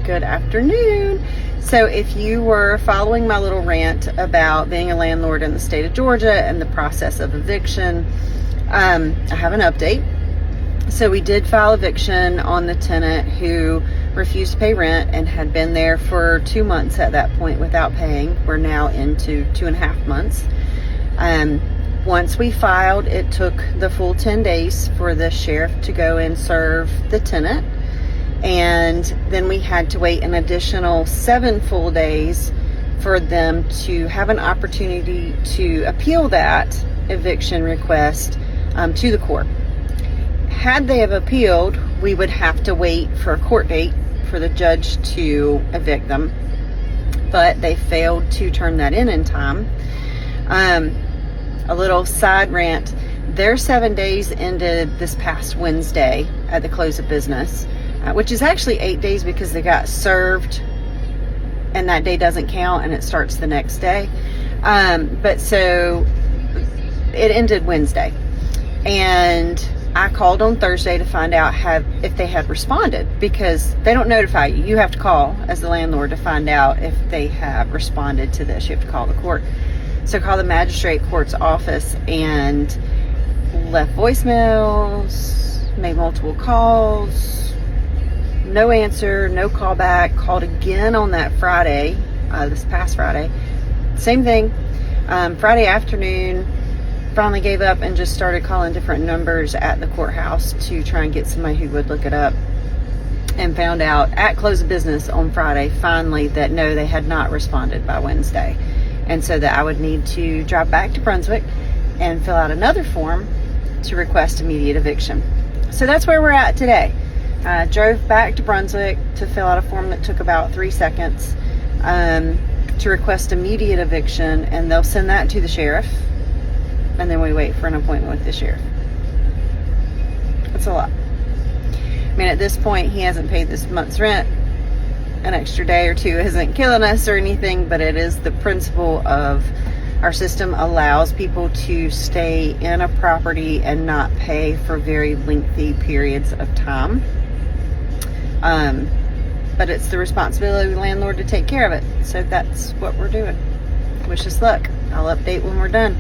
Good afternoon. So if you were following my little rant about being a landlord in the state of Georgia and the process of eviction, I have an update. So we did file eviction on the tenant who refused to pay rent and had been there for 2 months at that point without paying. We're now into 2.5 months. Once we filed, it took the full 10 days for the sheriff to go and serve the tenant. And then we had to wait an additional 7 full days for them to have an opportunity to appeal that eviction request to the court. Had they have appealed, we would have to wait for a court date for the judge to evict them. But they failed to turn that in time. A little side rant. Their 7 days ended this past Wednesday at the close of business, which is actually 8 days because they got served and that day doesn't count and it starts the next day. But so it ended Wednesday. And I called on Thursday to find out if they had responded, because they don't notify you. You have to call as the landlord to find out if they have responded to this. You have to call the court. So I called the magistrate court's office and left voicemails, made multiple calls, no answer, no call back. Called again on that Friday, this past Friday. Same thing. Friday afternoon, finally gave up and just started calling different numbers at the courthouse to try and get somebody who would look it up, and found out at close of business on Friday finally that no, they had not responded by Wednesday, and so that I would need to drive back to Brunswick and fill out another form to request immediate eviction. So that's where we're at today. I drove back to Brunswick to fill out a form that took about 3 seconds to request immediate eviction, and they'll send that to the sheriff. And then we wait for an appointment with the sheriff. That's a lot. I mean, at this point, he hasn't paid this month's rent. An extra day or two isn't killing us or anything, but it is the principle of our system allows people to stay in a property and not pay for very lengthy periods of time. But it's the responsibility of the landlord to take care of it. So that's what we're doing. Wish us luck. I'll update when we're done.